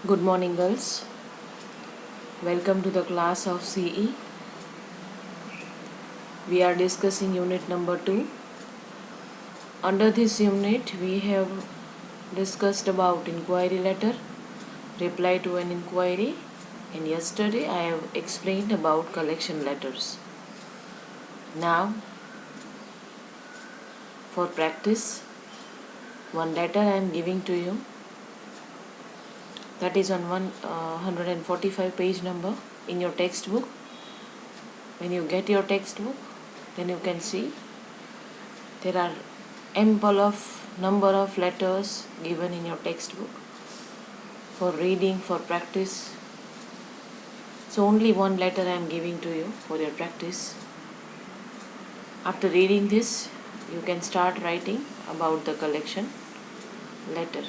Good morning, girls. Welcome to the class of CE. We are discussing unit number 2. Under this unit, we have discussed about inquiry letter, reply to an inquiry, and yesterday I have explained about collection letters. Now, for practice, one letter I am giving to you, that is on 145 page number in your textbook. When you get your textbook, then you can see there are ample of number of letters given in your textbook for reading, for practice. So only one letter I am giving to you for your practice. After reading this, you can start writing about the collection letter.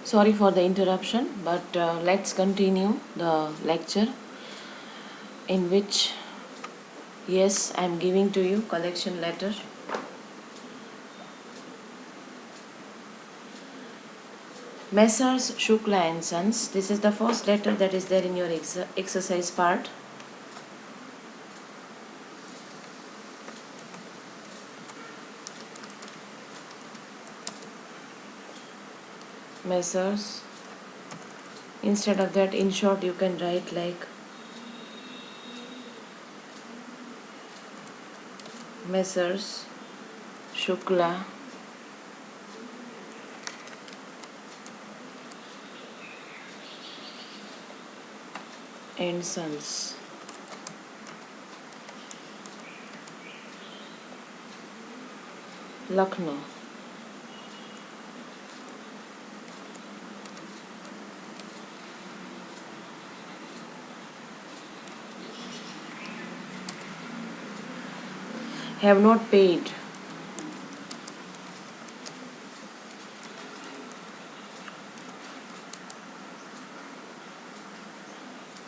Sorry for the interruption, but let's continue the lecture, in which, yes, I am giving to you collection letter. Messrs. Shukla and Sons. This is the first letter that is there in your exercise part. Messrs. Instead of that, in short, you can write like Messrs. Shukla and Sons. Lucknow. Have not paid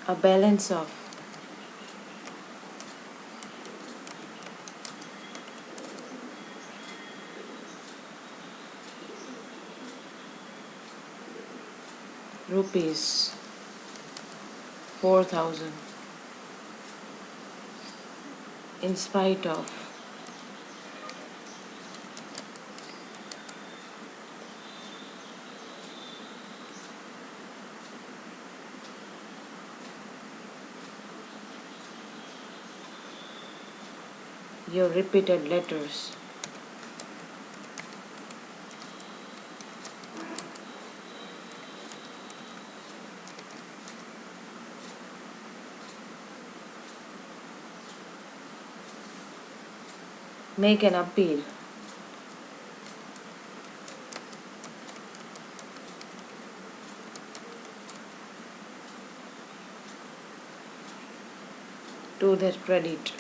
a balance of rupees 4,000 in spite of your repeated letters. Make an appeal to their credit.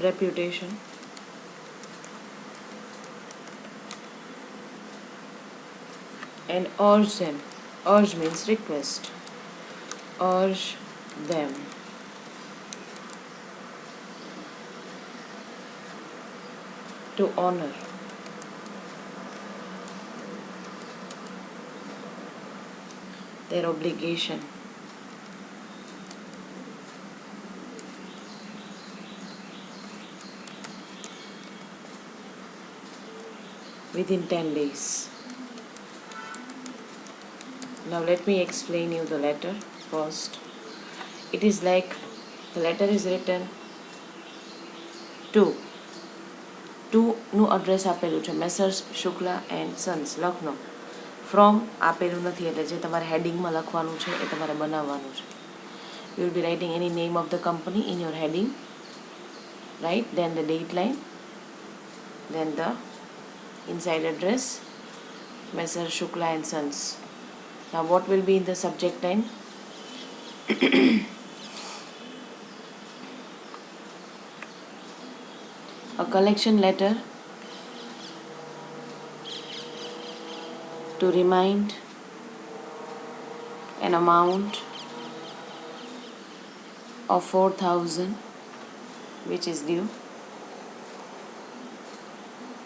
Reputation. And urge them. Urge means request. Urge them to honor their obligation within 10 days. Now let me explain you the letter first. It is like the letter is written to નું address આપેલું છે, Messrs Shukla and Sons Lucknow. From આપેલું નથી, એટલે જે તમારે હેડિંગમાં લખવાનું છે એ તમારે બનાવવાનું છે. You will be writing any name of the company in your heading, right? Then the date line, then the inside address, Messrs. Shukla and Sons. Now what will be in the subject line? A collection letter to remind an amount of 4,000 which is due.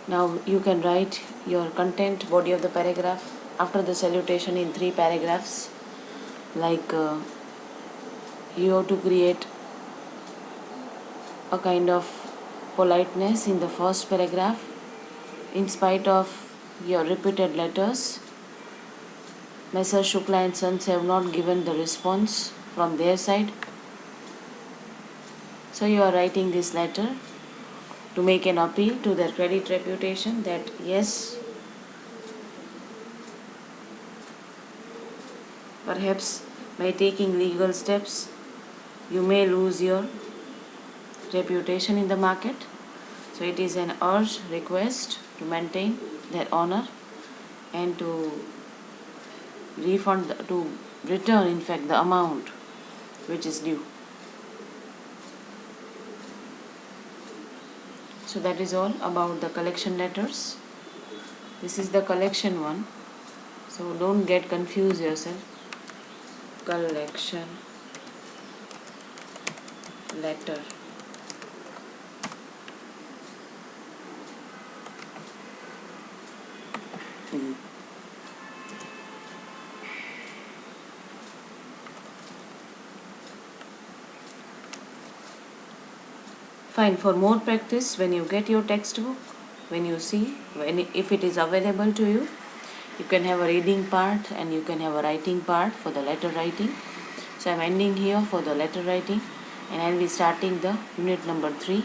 Now you can write your content, body of the paragraph after the salutation in 3 paragraphs. Like you have to create a kind of politeness in the first paragraph. In spite of your repeated letters, Messrs. Shukla and Sons have not given the response from their side. So you are writing this letter to make an appeal to their credit reputation that yes, perhaps by taking legal steps you may lose your reputation in the market. So it is an urged request to maintain their honor and to return in fact the amount which is due. So that is all about the collection letters. This is the collection one, so don't get confused yourself. Collection letter. Fine. For more practice, when you get your textbook, when you see, if it is available to you, you can have a reading part and you can have a writing part for the letter writing. So I'm ending here for the letter writing, and I'll be starting the unit number 3.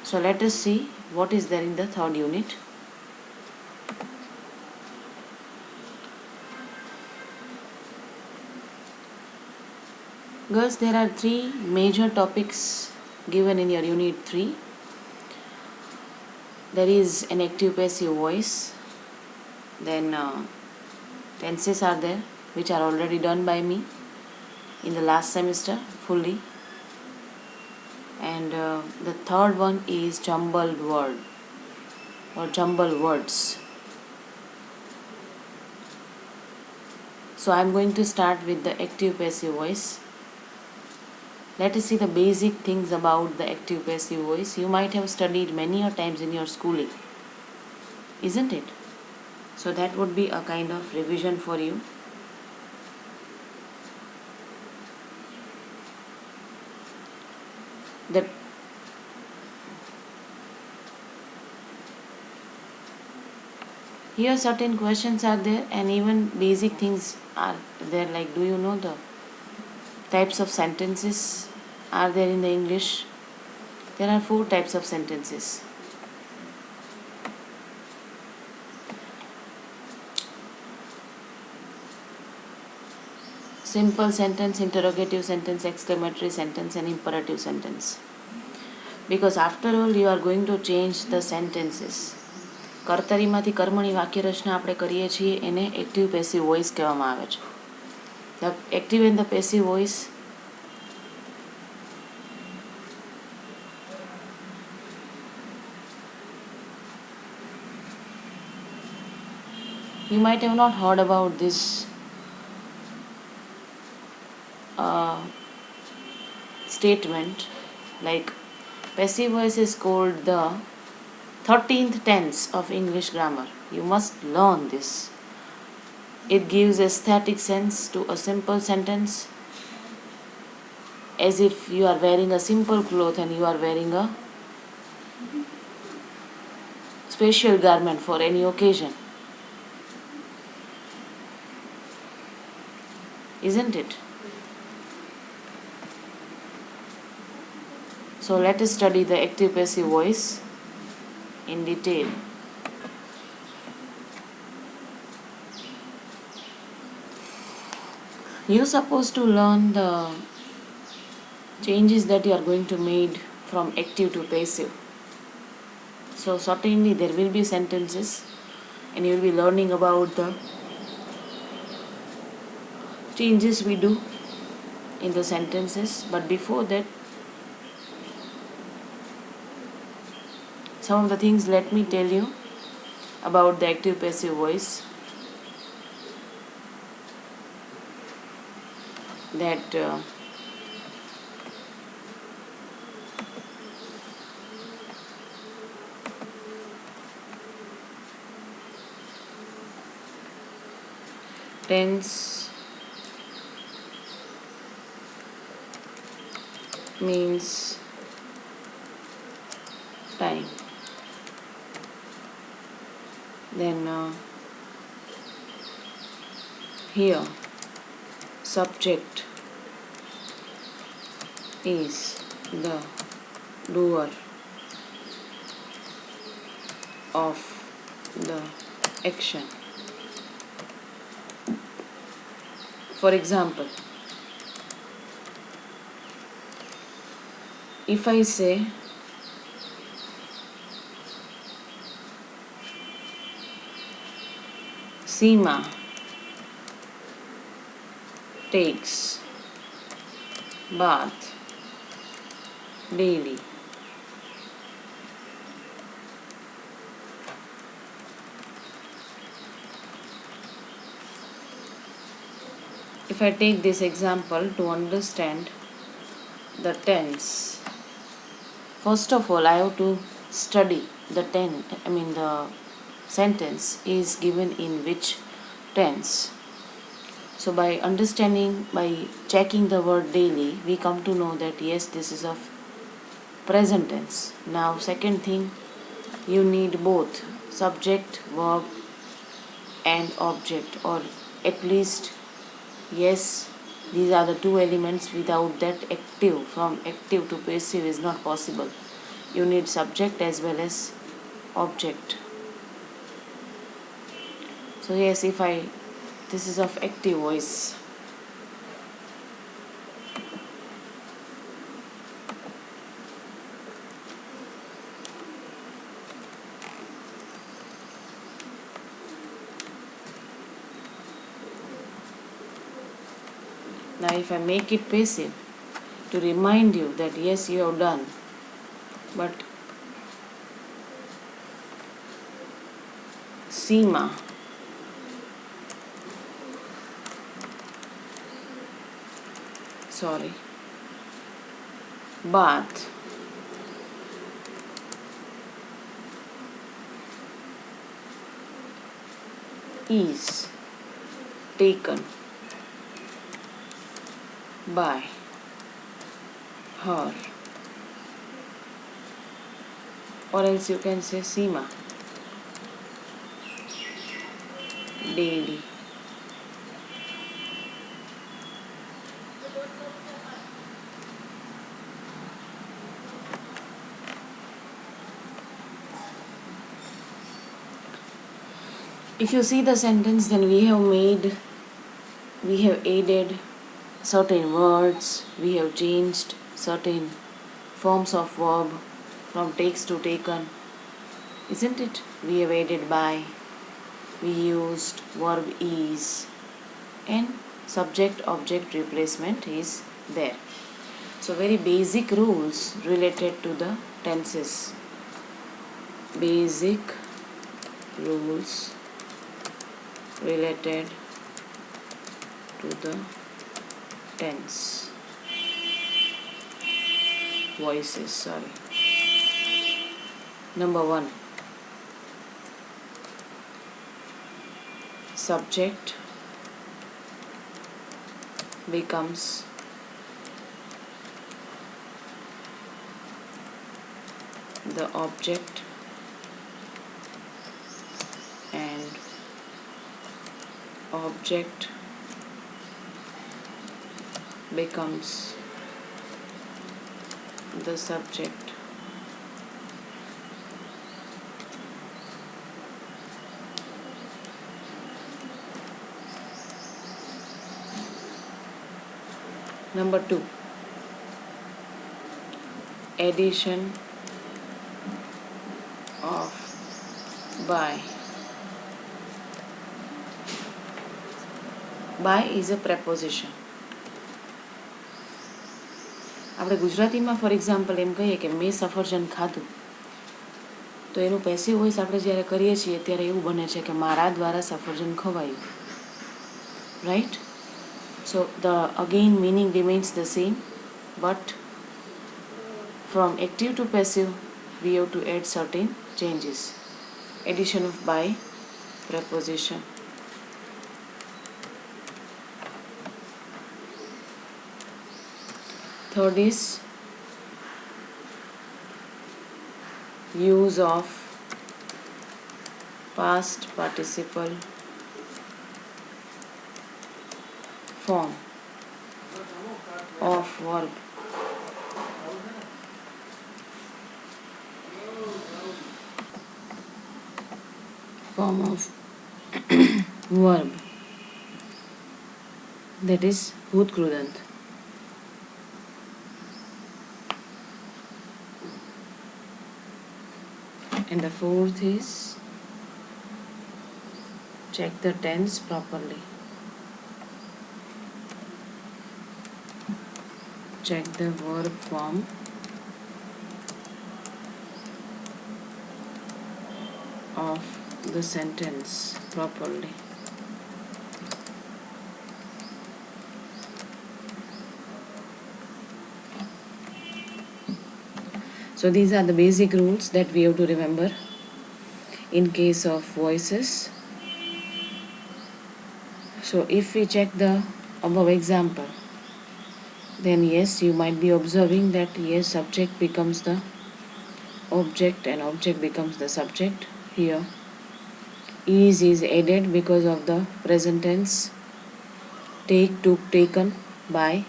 So let us see what is there in the third unit. Girls, there are 3 major topics given in your unit 3. There is an active passive voice, then tenses are there, which are already done by me in the last semester fully, and the third one is jumbled word or jumbled words. So I'm going to start with the active passive voice. Let us see the basic things about the active passive voice. You might have studied many a times in your schooling, isn't it? So that would be a kind of revision for you. Here certain questions are there, and even basic things are there, like do you know the types of sentences are there in the English? There are 4 types of sentences. Simple sentence, interrogative sentence, exclamatory sentence, and imperative sentence. Because after all, you are going to change the sentences. કર્તરીમાંથી કર્મણી વાક્યરચના આપણે કરીએ છીએ, એને active passive voice કહેવામાં આવે છે. The active and the passive voice you might have not heard about this statement, like passive voice is called the 13th tense of English grammar. You must learn this. It gives aesthetic sense to a simple sentence, as if you are wearing a simple cloth and you are wearing a special garment for any occasion. Isn't it? So let us study the active passive voice in detail. You are supposed to learn the changes that you are going to make from active to passive. So certainly there will be sentences, and you will be learning about the changes we do in the sentences. But before that, some of the things let me tell you about the active passive voice. That tense means time. Then here subject is the doer of the action. For example, if I say Seema takes bath daily, If I take this example to understand the tense, first of all I have to study the sentence is given in which tense. So by checking the word daily, we come to know that yes, this is of present tense. Now second thing, you need both subject, verb and object, or at least yes, these are the two elements. Without that, from active to passive is not possible. You need subject as well as object. So yes, this is of active voice. Now if I make it passive, to remind you that yes, you have done, but Seema bath is taken by her, or else you can say Seema daily. If you see the sentence, then we have added certain words, we have changed certain forms of verb from takes to taken, isn't it? We have added by, we used verb is, and subject object replacement is there. So very basic rules related to the tenses. Basic rules related to the tense voices. Number 1, subject becomes the object and object becomes the subject. Number 2, addition of by. By is a preposition. આપણે ગુજરાતીમાં for example એમ કહીએ કે મેં સફરજન ખાધું, તો એનું passive voice આપણે જ્યારે કરીએ છીએ ત્યારે એવું બને છે કે મારા દ્વારા સફરજન ખવાયું, right? So the again meaning remains the same, but from active to passive we have to add certain changes. Addition of by preposition. Third is use of past participle form of verb. Form of verb, that is Bhutkrudant. And the fourth is check the tense properly. Check the verb form of the sentence properly. So these are the basic rules that we have to remember in case of voices. So if we check the above example, then yes, you might be observing that yes, subject becomes the object and object becomes the subject. Here is added because of the present tense take, took, taken by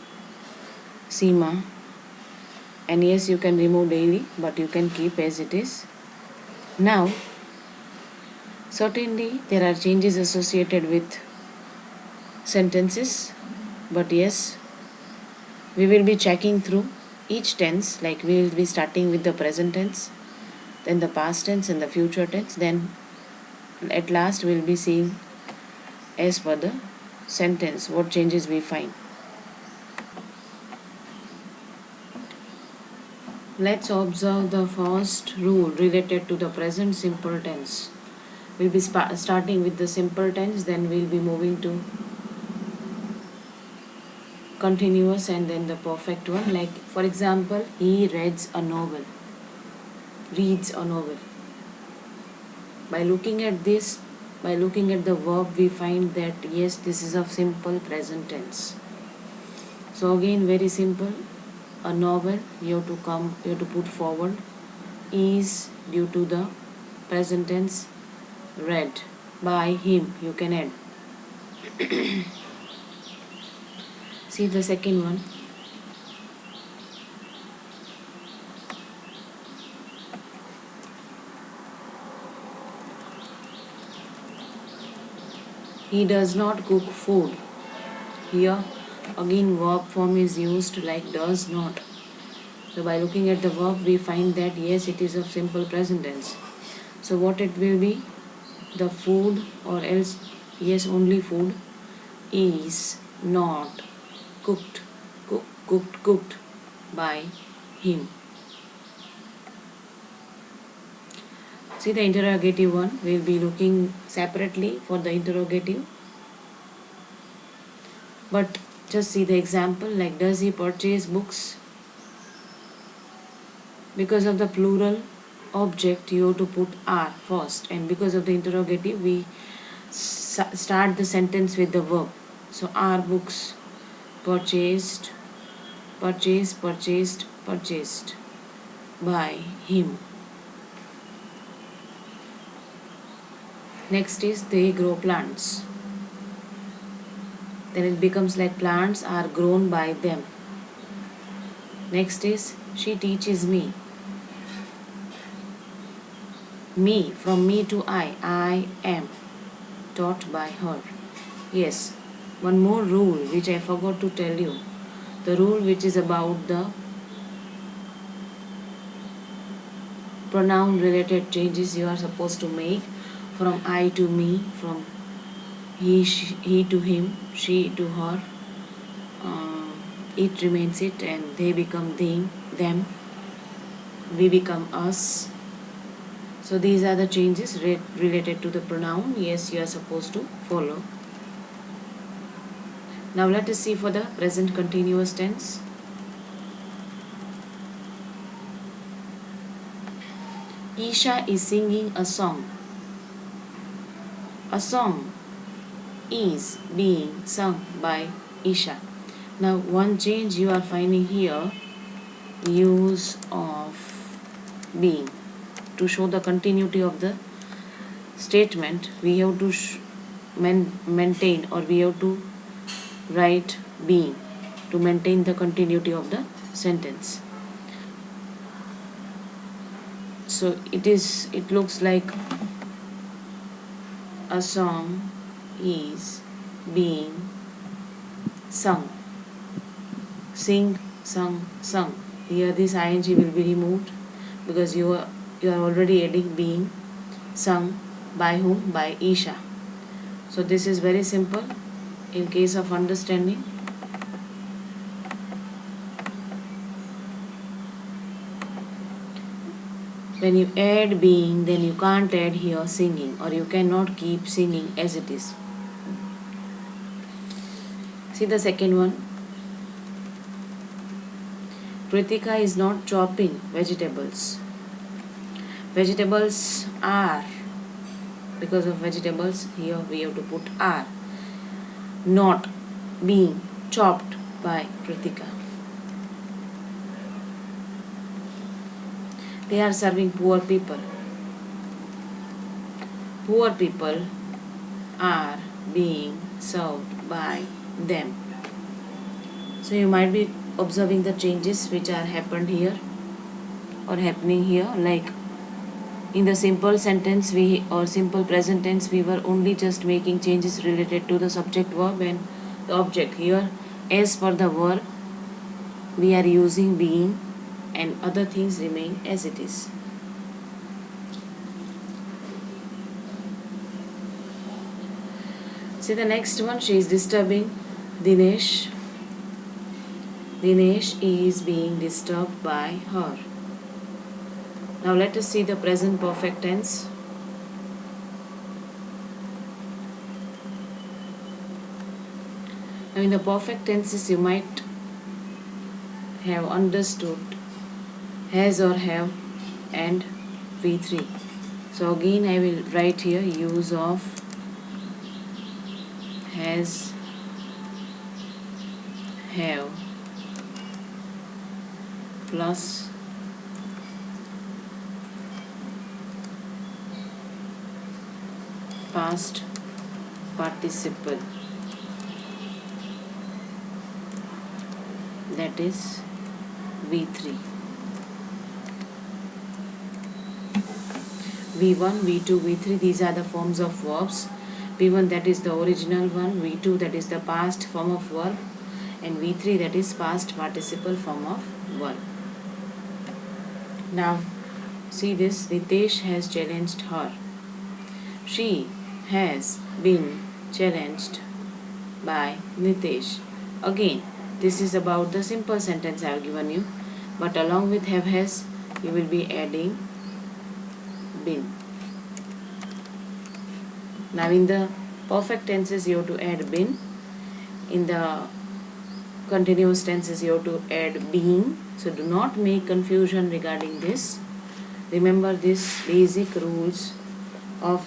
Seema. And yes, you can remove daily, but you can keep as it is. Now certainly there are changes associated with sentences, but yes, we will be checking through each tense, like we will be starting with the present tense, then the past tense and the future tense, then at last we will be seeing as per the sentence what changes we find. Let's observe the first rule related to the present simple tense. We'll be starting with the simple tense, then we'll be moving to continuous and then the perfect one. Like for example, he reads a novel. Reads a novel. By looking at this, by looking at the verb, we find that yes, this is of simple present tense. So again, very simple. A novel, you have to put forward is due to the present tense read by him. You can add. See the second one. He does not cook food. Here again verb form is used like does not. So by looking at the verb, we find that yes, it is of simple present tense. So what it will be? The food, or else yes, only food is not cooked, cooked by him. See the interrogative one. We'll be looking separately for the interrogative. But just see the example, like does he purchase books? Because of the plural object, you have to put are first, and because of the interrogative, we start the sentence with the verb. So are books purchased by him. Next is they grow plants. Then it becomes like plants are grown by them. Next is she teaches me. Me, from me to I am taught by her. Yes, one more rule which I forgot to tell you. The rule which is about the pronoun related changes you are supposed to make from I to me, from he to him, she to her. It remains it, and they become them, we become us. So these are the changes related to the pronoun. Yes, you are supposed to follow. Now let us see for the present continuous tense. Isha is singing a song. A song is being sung by Isha. Now one change you are finding here, use of being. To show the continuity of the statement, we have to maintain, or we have to write being to maintain the continuity of the sentence. So it looks like a song is being sung. Sing, sung, sung. Here this ing will be removed because you are already adding being sung by whom? By Isha. So this is very simple in case of understanding. When you add being, then you can't add here singing, or you cannot keep singing as it is. See the second one. Kritika is not chopping vegetables. Vegetables are, because of vegetables, here we have to put are, not being chopped by Kritika. They are serving poor people. Poor people are being served by them. So you might be observing the changes which are happened here or happening here. Like in the simple sentence or simple present tense, we were only just making changes related to the subject, verb and the object. Here, as per the verb, we are using being and other things remain as it is. See the next one, she is disturbing Dinesh. Dinesh is being disturbed by her. Now let us see the present perfect tense. Now in the perfect tenses you might have understood has or have and V3. So again I will write here use of has, have plus past participle, that is V3. V1, V2, V3, these are the forms of verbs. V1 that is the original one, V2 that is the past form of verb, and V3 that is past participle form of verb. Now see this, Nitesh has challenged her. She has been challenged by Nitesh. Again, this is about the simple sentence I have given you, but along with have has you will be adding been. Now in the perfect tenses you have to add been. In the continuous tenses you have to add being. So do not make confusion regarding this. Remember these basic rules of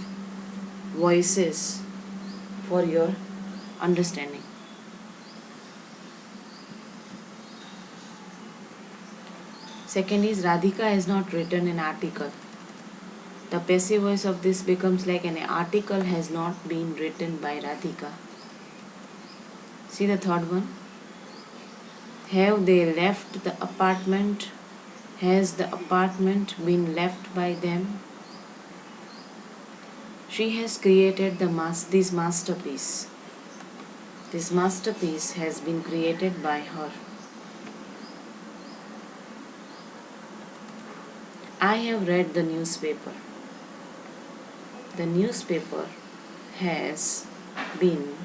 voices for your understanding. Second is Radhika has not written an article. The passive voice of this becomes like an article has not been written by Radhika. See the third one. Have they left the apartment? Has the apartment been left by them? She has created this masterpiece. This masterpiece has been created by her. I have read the newspaper. The newspaper has been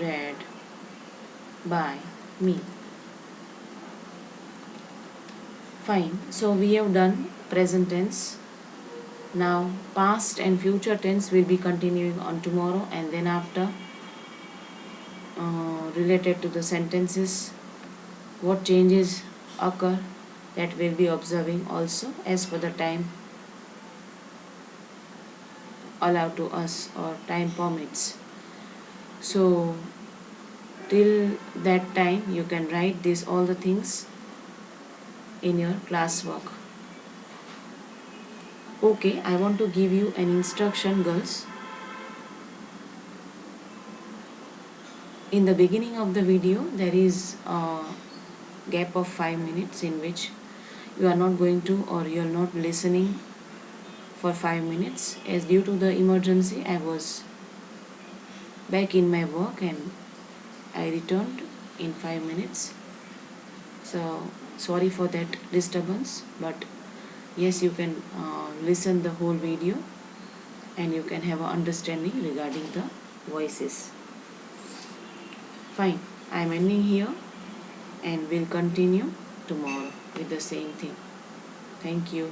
read by me. Fine. So we have done present tense. Now past and future tense will be continuing on tomorrow, and then after related to the sentences, what changes occur, that will be observing also as for the time allowed to us or time permits. So till that time you can write this all the things in your classwork. Okay, I want to give you an instruction, girls. In the beginning of the video there is a gap of 5 minutes in which you are not going to or you are not listening for 5 minutes, as due to the emergency I was back in my work and I returned in 5 minutes. So sorry for that disturbance, but yes, you can listen the whole video and you can have an understanding regarding the voices. Fine, I am ending here and will continue tomorrow with the same thing. Thank you.